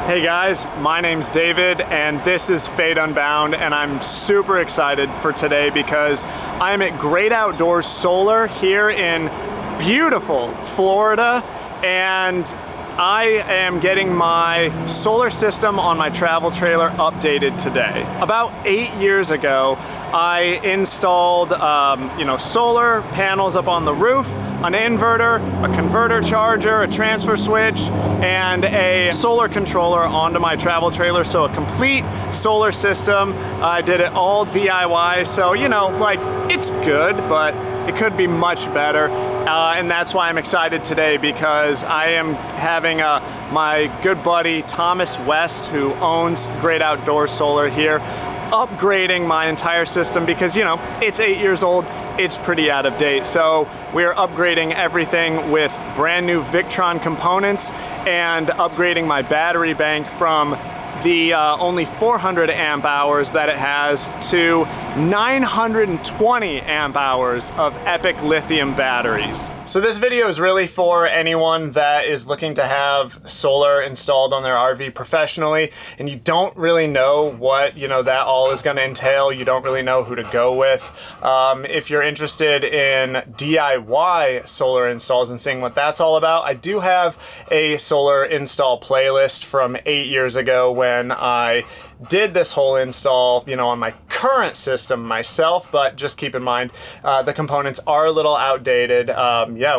Hey guys, my name's David and this is Unbound, and I'm super excited for today because I'm at Great Outdoors Solar here in beautiful Florida, and I am getting my solar system on my travel trailer updated today. About 8 years ago, I installed solar panels up on the roof, an inverter, a converter charger, a transfer switch, and a solar controller onto my travel trailer. So a complete solar system. I did it all DIY, so it's good, but it could be much better. And that's why I'm excited today, because I am having my good buddy Thomas West, who owns Great Outdoors Solar here, upgrading my entire system because it's 8 years old, it's pretty out of date. So we're upgrading everything with brand new Victron components and upgrading my battery bank from the only 400 amp hours that it has to 920 amp hours of Epoch lithium batteries. So this video is really for anyone that is looking to have solar installed on their RV professionally, and you don't really know what that all is going to entail. You don't really know who to go with. If you're interested in DIY solar installs and seeing what that's all about, I do have a solar install playlist from 8 years ago when I did this whole install, on my current system myself, but just keep in mind the components are a little outdated,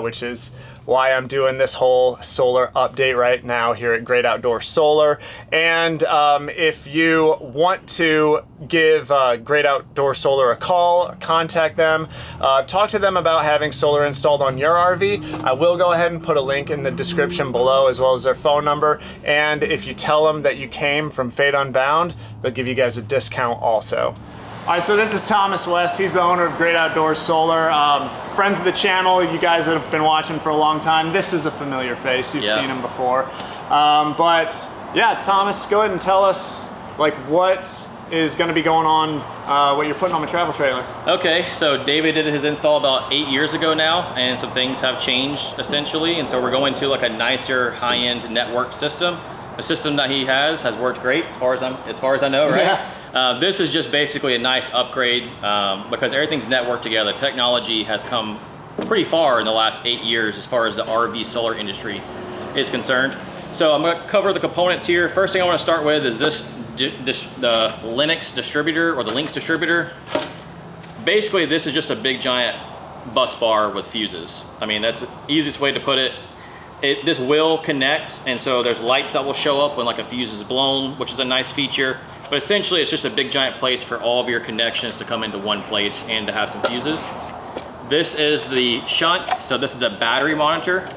which is why I'm doing this whole solar update right now here at Great Outdoors Solar. And if you want to give Great Outdoors Solar a call, contact them, talk to them about having solar installed on your RV, I will go ahead and put a link in the description below as well as their phone number. And if you tell them that you came from Unbound, they'll give you guys a discount also. All right, so this is Thomas West. He's the owner of Great Outdoors Solar. Friends of the channel, you guys that have been watching for a long time, this is a familiar face. You've seen him before. But yeah, Thomas, go ahead and tell us what is going to be going on, what you're putting on the travel trailer. Okay, so David did his install about 8 years ago now, and some things have changed essentially, and so we're going to a nicer high-end network system. The system that he has worked great as far as I know, right? Yeah. This is just basically a nice upgrade because everything's networked together. Technology has come pretty far in the last 8 years as far as the RV solar industry is concerned. So I'm going to cover the components here. First thing I want to start with is the Linux distributor, or the Lynx distributor. Basically, this is just a big giant bus bar with fuses. I mean, that's the easiest way to put it. This will connect, and so there's lights that will show up when a fuse is blown, which is a nice feature. But essentially, it's just a big giant place for all of your connections to come into one place and to have some fuses. This is the shunt, so this is a battery monitor.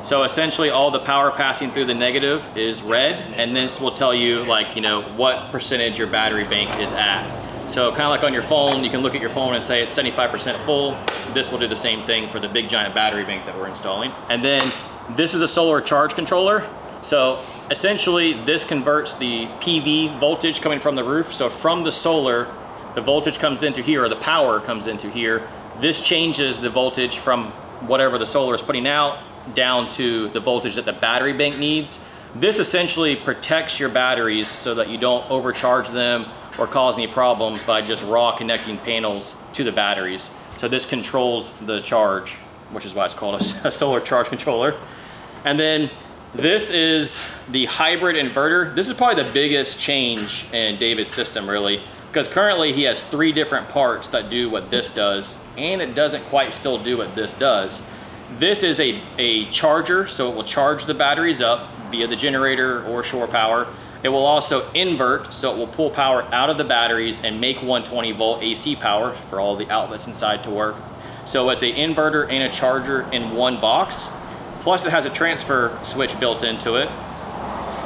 So essentially, all the power passing through the negative is red, and this will tell you what percentage your battery bank is at. So kind of like on your phone, you can look at your phone and say it's 75% full. This will do the same thing for the big giant battery bank that we're installing. And then this is a solar charge controller. So essentially, this converts the PV voltage coming from the roof. So from the solar, the voltage comes into here, or the power comes into here. This changes the voltage from whatever the solar is putting out down to the voltage that the battery bank needs. This essentially protects your batteries so that you don't overcharge them or cause any problems by just raw connecting panels to the batteries. So this controls the charge, which is why it's called a solar charge controller. And then this is the hybrid inverter. This is probably the biggest change in David's system, really, because currently he has 3 different parts that do what this does, and it doesn't quite still do what this does. This is a charger, so it will charge the batteries up via the generator or shore power. It will also invert, so it will pull power out of the batteries and make 120 volt AC power for all the outlets inside to work. So it's an inverter and a charger in one box. Plus it has a transfer switch built into it.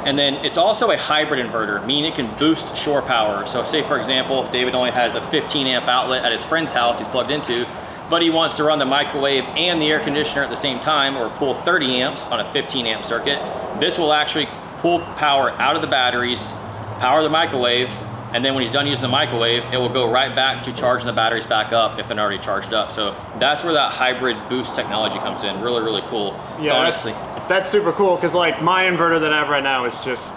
And then it's also a hybrid inverter, meaning it can boost shore power. So say for example, if David only has a 15 amp outlet at his friend's house he's plugged into, but he wants to run the microwave and the air conditioner at the same time, or pull 30 amps on a 15 amp circuit, this will actually pull power out of the batteries, power the microwave, and then when he's done using the microwave, it will go right back to charging the batteries back up if they're not already charged up. So that's where that hybrid boost technology comes in. Really, really cool. Yeah, that's super cool, because my inverter that I have right now is just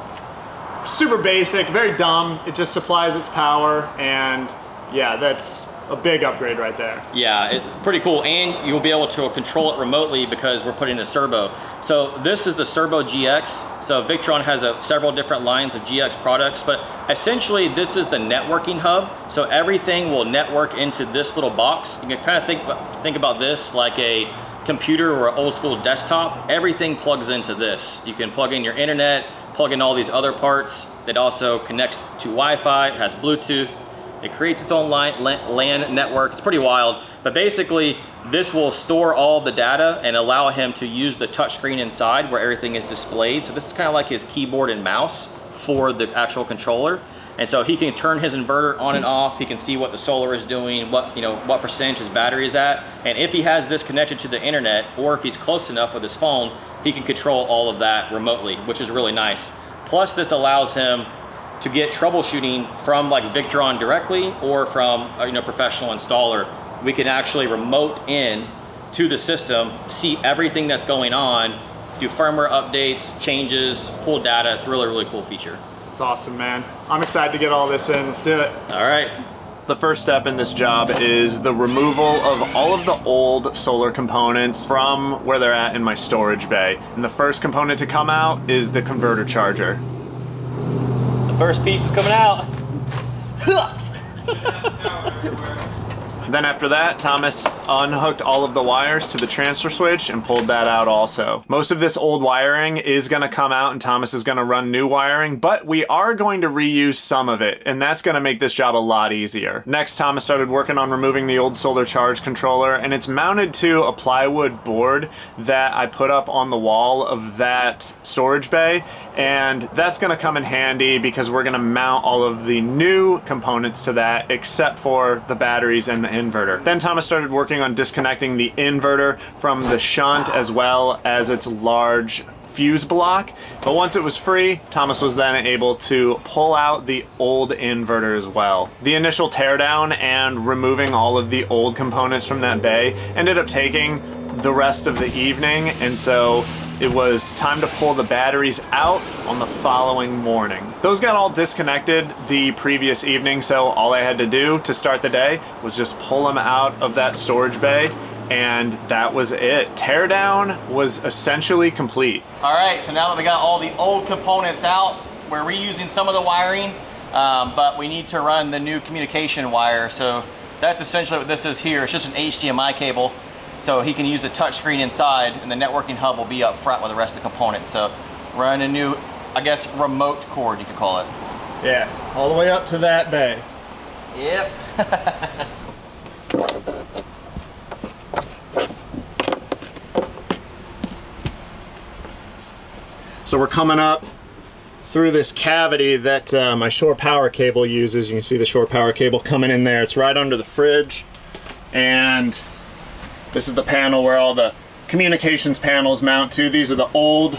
super basic, very dumb. It just supplies its power, and yeah, that's a big upgrade right there. Yeah, pretty cool, and you'll be able to control it remotely because we're putting a servo. So this is the Servo GX. So Victron has several different lines of GX products, but essentially this is the networking hub. So everything will network into this little box. You can kind of think about this like a computer or an old school desktop. Everything plugs into this. You can plug in your internet, plug in all these other parts. It also connects to Wi-Fi, it has Bluetooth. It creates its own LAN network. It's pretty wild, but basically this will store all the data and allow him to use the touchscreen inside where everything is displayed. So this is kind of like his keyboard and mouse for the actual controller. And so he can turn his inverter on and off. He can see what the solar is doing, what percentage his battery is at. And if he has this connected to the internet, or if he's close enough with his phone, he can control all of that remotely, which is really nice. Plus this allows him to get troubleshooting from like Victron directly or from a professional installer. We can actually remote in to the system, see everything that's going on, do firmware updates, changes, pull data. It's a really, really cool feature. It's awesome, man. I'm excited to get all this in. Let's do it. All right. The first step in this job is the removal of all of the old solar components from where they're at in my storage bay. And the first component to come out is the converter charger. First piece is coming out. Then after that, Thomas unhooked all of the wires to the transfer switch and pulled that out also. Most of this old wiring is gonna come out and Thomas is gonna run new wiring, but we are going to reuse some of it, and that's gonna make this job a lot easier. Next, Thomas started working on removing the old solar charge controller, and it's mounted to a plywood board that I put up on the wall of that storage bay, and that's gonna come in handy because we're gonna mount all of the new components to that except for the batteries and the inverter. Then Thomas started working on disconnecting the inverter from the shunt as well as its large fuse block. But once it was free, Thomas was then able to pull out the old inverter as well. The initial teardown and removing all of the old components from that bay ended up taking the rest of the evening, and so it was time to pull the batteries out on the following morning. Those got all disconnected the previous evening, so all I had to do to start the day was just pull them out of that storage bay, and that was it. Teardown was essentially complete. All right, so now that we got all the old components out, we're reusing some of the wiring, but we need to run the new communication wire. So that's essentially what this is here. It's just an HDMI cable. So he can use a touchscreen inside, and the networking hub will be up front with the rest of the components. So run a new, I guess, remote cord, you could call it. Yeah, all the way up to that bay. Yep. So we're coming up through this cavity that my shore power cable uses. You can see the shore power cable coming in there. It's right under the fridge, and this is the panel where all the communications panels mount to. These are the old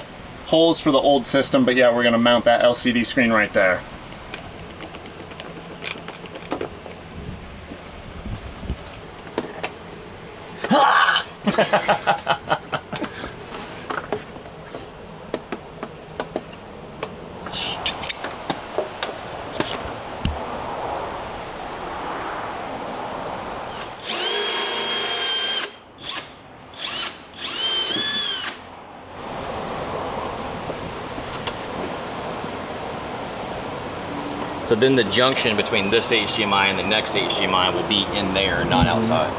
holes for the old system, but yeah, we're gonna mount that LCD screen right there. So then the junction between this HDMI and the next HDMI will be in there, not outside.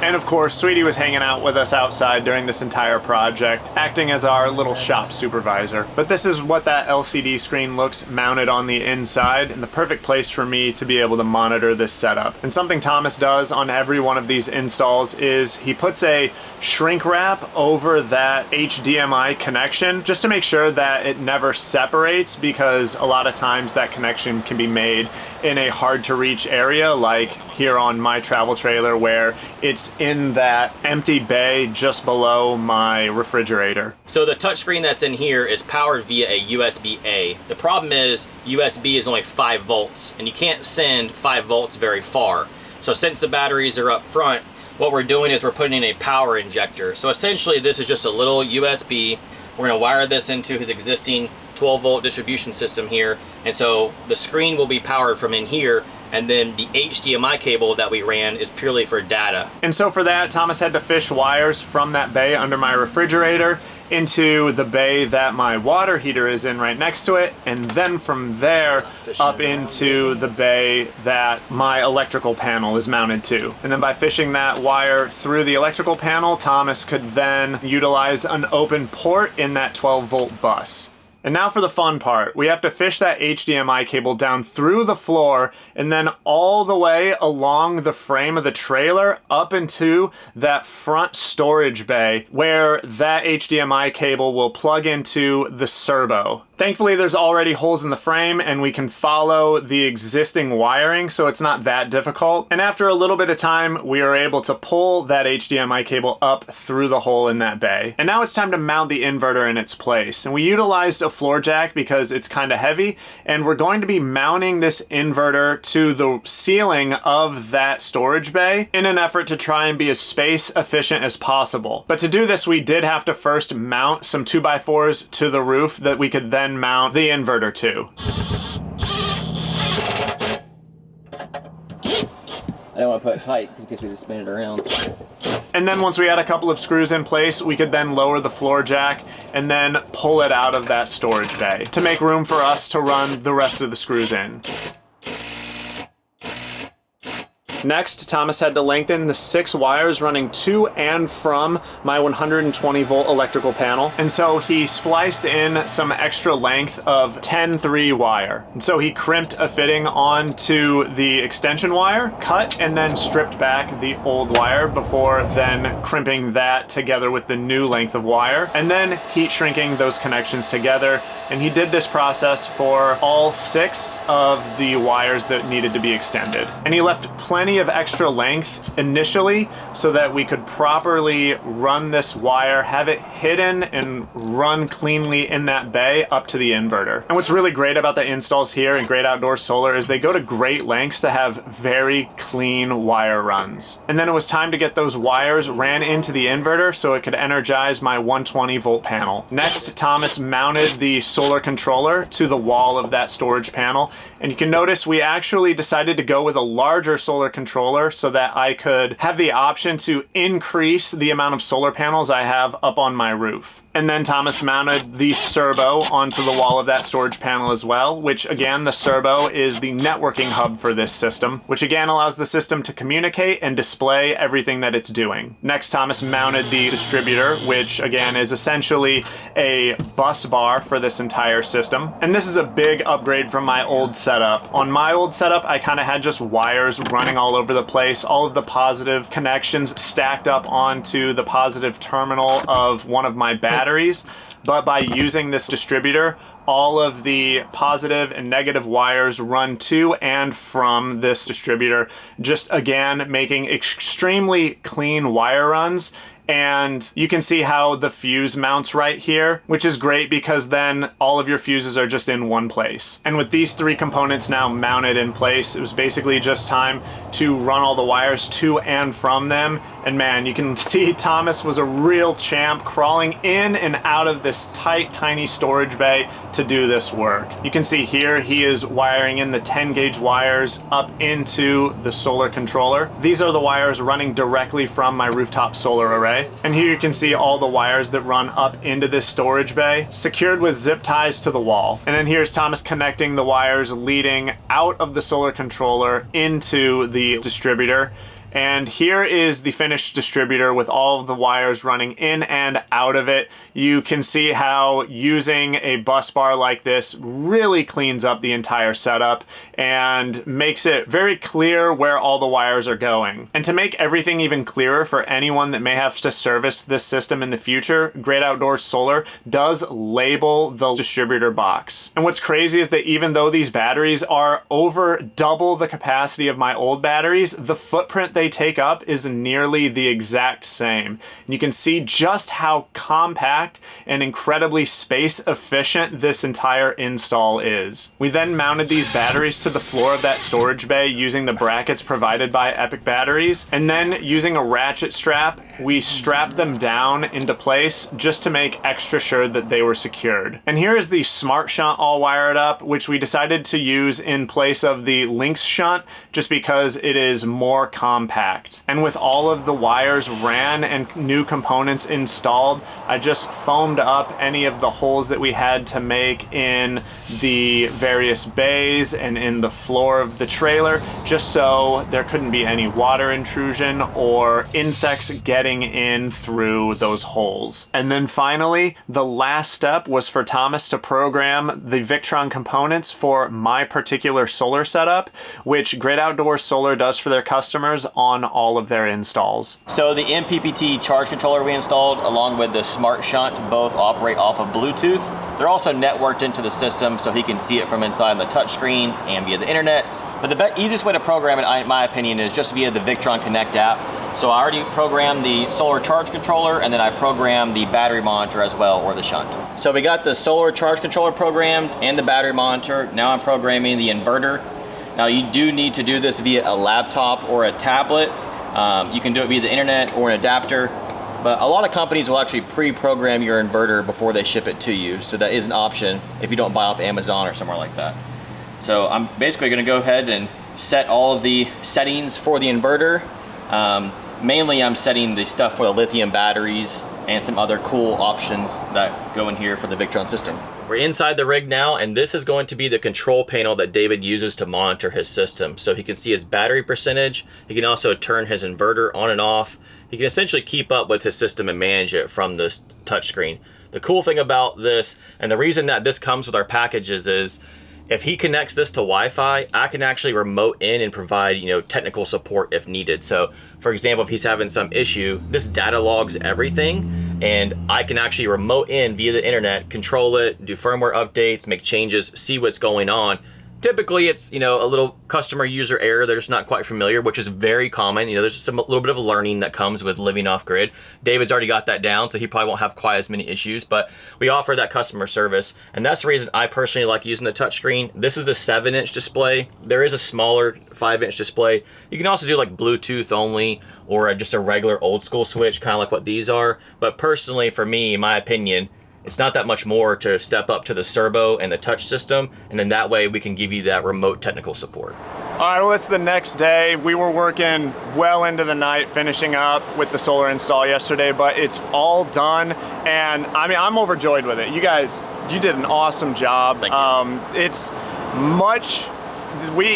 And of course, Sweetie was hanging out with us outside during this entire project, acting as our little shop supervisor. But this is what that LCD screen looks mounted on the inside, and the perfect place for me to be able to monitor this setup. And something Thomas does on every one of these installs is he puts a shrink wrap over that HDMI connection just to make sure that it never separates, because a lot of times that connection can be made in a hard to reach area, like here on my travel trailer where it's in that empty bay just below my refrigerator. So the touchscreen that's in here is powered via a USB-A. The problem is USB is only 5 volts, and you can't send 5 volts very far. So since the batteries are up front, what we're doing is we're putting in a power injector. So essentially this is just a little USB. We're gonna wire this into his existing 12-volt distribution system here, and so the screen will be powered from in here, and then the HDMI cable that we ran is purely for data. And so for that, Thomas had to fish wires from that bay under my refrigerator into the bay that my water heater is in right next to it, and then from there up into the bay that my electrical panel is mounted to. And then by fishing that wire through the electrical panel, Thomas could then utilize an open port in that 12-volt bus. And now for the fun part. We have to fish that HDMI cable down through the floor and then all the way along the frame of the trailer up into that front storage bay where that HDMI cable will plug into the servo. Thankfully, there's already holes in the frame and we can follow the existing wiring, so it's not that difficult. And after a little bit of time, we are able to pull that HDMI cable up through the hole in that bay. And now it's time to mount the inverter in its place. And we utilized a floor jack because it's kind of heavy, and we're going to be mounting this inverter to the ceiling of that storage bay in an effort to try and be as space efficient as possible. But to do this, we did have to first mount some 2x4s to the roof that we could then mount the inverter to. I don't want to put it tight in case we just spin it around. And then once we had a couple of screws in place, we could then lower the floor jack and then pull it out of that storage bay to make room for us to run the rest of the screws in. Next, Thomas had to lengthen the 6 wires running to and from my 120-volt electrical panel. And so he spliced in some extra length of 10-3 wire. And so he crimped a fitting onto the extension wire, cut and then stripped back the old wire before then crimping that together with the new length of wire, and then heat shrinking those connections together. And he did this process for all 6 of the wires that needed to be extended. And he left plenty of extra length initially so that we could properly run this wire, have it hidden and run cleanly in that bay up to the inverter. And what's really great about the installs here in Great Outdoors Solar is they go to great lengths to have very clean wire runs. And then it was time to get those wires ran into the inverter so it could energize my 120-volt panel. Next, Thomas mounted the solar controller to the wall of that storage panel. And you can notice we actually decided to go with a larger solar controller so that I could have the option to increase the amount of solar panels I have up on my roof. And then Thomas mounted the servo onto the wall of that storage panel as well, which again, the servo is the networking hub for this system, which again allows the system to communicate and display everything that it's doing. Next, Thomas mounted the distributor, which again is essentially a bus bar for this entire system. And this is a big upgrade from my old setup. On my old setup, I kind of had just wires running all over the place, all of the positive connections stacked up onto the positive terminal of one of my batteries. But by using this distributor, all of the positive and negative wires run to and from this distributor, just again making extremely clean wire runs. And you can see how the fuse mounts right here, which is great because then all of your fuses are just in one place. And with these 3 components now mounted in place, it was basically just time to run all the wires to and from them. And man, you can see Thomas was a real champ crawling in and out of this tight, tiny storage bay to do this work. You can see here he is wiring in the 10 gauge wires up into the solar controller. These are the wires running directly from my rooftop solar array. And here you can see all the wires that run up into this storage bay, secured with zip ties to the wall. And then here's Thomas connecting the wires leading out of the solar controller into the distributor. And here is the finished distributor with all of the wires running in and out of it. You can see how using a bus bar like this really cleans up the entire setup and makes it very clear where all the wires are going. And to make everything even clearer for anyone that may have to service this system in the future, Great Outdoors Solar does label the distributor box. And what's crazy is that even though these batteries are over double the capacity of my old batteries, the footprint footprint they take up is nearly the exact same. And you can see just how compact and incredibly space efficient this entire install is. We then mounted these batteries to the floor of that storage bay using the brackets provided by Epoch batteries, and then using a ratchet strap, we strapped them down into place just to make extra sure that they were secured. And here is the smart shunt all wired up, which we decided to use in place of the Lynx shunt just because it is more compact. And with all of the wires ran and new components installed, I just foamed up any of the holes that we had to make in the various bays and in the floor of the trailer, just so there couldn't be any water intrusion or insects getting in through those holes. And then finally, the last step was for Thomas to program the Victron components for my particular solar setup, which Great Outdoors Solar does for their customers on all of their installs. So the MPPT charge controller we installed, along with the smart shunt, both operate off of Bluetooth. They're also networked into the system so he can see it from inside the touchscreen and via the internet. But the easiest way to program it, in my opinion, is just via the Victron Connect app. So I already programmed the solar charge controller, and then I programmed the battery monitor as well, or the shunt. So we got the solar charge controller programmed and the battery monitor. Now I'm programming the inverter. Now you do need to do this via a laptop or a tablet. You can do it via the internet or an adapter. But a lot of companies will actually pre-program your inverter before they ship it to you. So that is an option if you don't buy off Amazon or somewhere like that. So I'm basically gonna go ahead and set all of the settings for the inverter. Mainly I'm setting the stuff for the lithium batteries and some other cool options that go in here for the Victron system. We're inside the rig now, and this is going to be the control panel that David uses to monitor his system. So he can see his battery percentage. He can also turn his inverter on and off. He can essentially keep up with his system and manage it from this touchscreen. The cool thing about this, and the reason that this comes with our packages, is if he connects this to Wi-Fi, I can actually remote in and provide, technical support if needed. So for example, if he's having some issue, this data logs everything, and I can actually remote in via the internet, control it, do firmware updates, make changes, see what's going on. Typically it's, a little customer user error. They're just not quite familiar, which is very common. There's a little bit of learning that comes with living off grid. David's already got that down, so he probably won't have quite as many issues, but we offer that customer service. And that's the reason I personally like using the touchscreen. This is the 7-inch display. There is a smaller 5-inch display. You can also do like Bluetooth only, or just a regular old school switch, kind of like what these are. But personally, for me, in my opinion, it's not that much more to step up to the servo and the touch system, and then that way we can give you that remote technical support. All right, well, it's the next day. We were working well into the night, finishing up with the solar install yesterday, but it's all done, and I'm overjoyed with it. You guys, you did an awesome job. Thank you.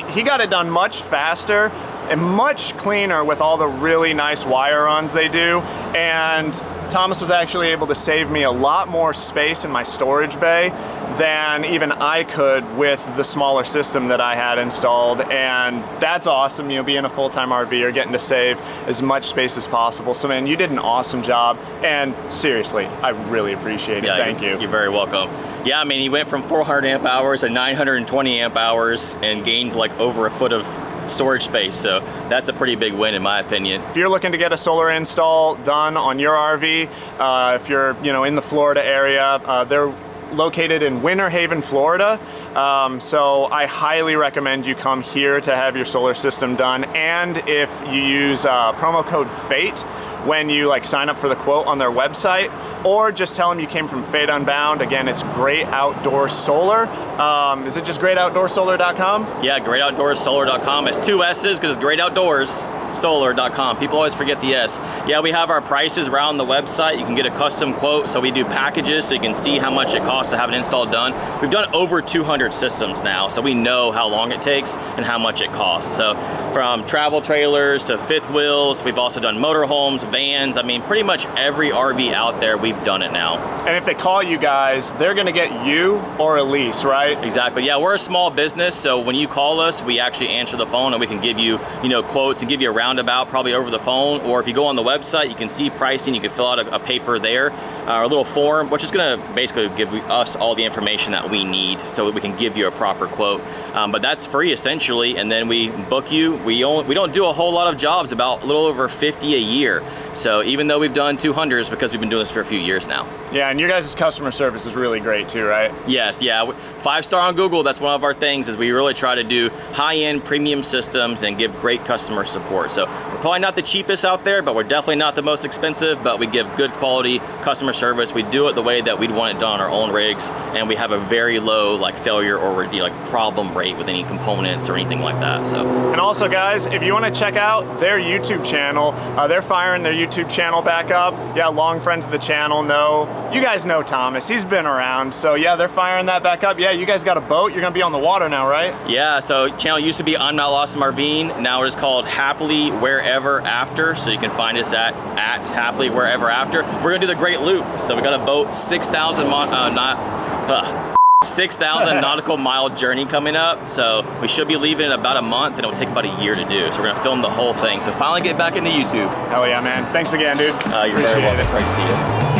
He got it done much faster and much cleaner with all the really nice wire runs they do, and Thomas was actually able to save me a lot more space in my storage bay than even I could with the smaller system that I had installed, and that's awesome. Being a full-time RVer, getting to save as much space as possible. So man, you did an awesome job, and seriously, I really appreciate it. Thank you. You're very welcome. Yeah, he went from 400 amp hours to 920 amp hours and gained like over a foot of storage space, so that's a pretty big win in my opinion. If you're looking to get a solar install done on your RV, if you're in the Florida area, they're located in Winter Haven, Florida. So I highly recommend you come here to have your solar system done. And if you use promo code FATE when you sign up for the quote on their website, or just tell them you came from Fate Unbound. Again, it's Great Outdoors Solar. Is it just greatoutdoorsolar.com? Yeah, greatoutdoorsolar.com. It's 2 S's because it's greatoutdoorsolar.com. People always forget the S. Yeah, we have our prices around the website. You can get a custom quote, so we do packages so you can see how much it costs to have an install done. We've done over 200 systems now, so we know how long it takes and how much it costs. So from travel trailers to fifth wheels, we've also done motorhomes, vans. Pretty much every RV out there, we've done it now. And if they call you guys, they're gonna get you or a lease, right? Exactly, yeah, we're a small business, so when you call us, we actually answer the phone and we can give you, quotes and give you a roundabout, probably over the phone, or if you go on the website, you can see pricing, you can fill out a paper there, or a little form, which is gonna basically give us all the information that we need so that we can give you a proper quote. But that's free essentially, and then we book you. We don't do a whole lot of jobs, about a little over 50 a year. So even though we've done 200s, because we've been doing this for a few years now. Yeah, and your guys' customer service is really great too, right? Yes, yeah. 5-star on Google, that's one of our things, is we really try to do high-end premium systems and give great customer support. So we're probably not the cheapest out there, but we're definitely not the most expensive, but we give good quality customer service. We do it the way that we'd want it done on our own rigs, and we have a very low like failure or like problem rate with any components or anything like that. So. And also guys, if you want to check out their YouTube channel, they're firing their YouTube channel back up. Yeah, long friends of the channel know. You guys know Thomas, he's been around. So yeah, they're firing that back up. Yeah, you guys got a boat, you're gonna be on the water now, right? Yeah, so channel used to be I'm Not Lost in Marvine. Now it is called Happily Wherever After. So you can find us at Happily Wherever After. We're gonna do the Great Loop. So we got a boat, 6,000 nautical mile journey coming up. So we should be leaving in about a month, and it'll take about a year to do. So we're gonna film the whole thing. So finally get back into YouTube. Hell yeah, man. Thanks again, dude. You're very welcome. It's great to see you.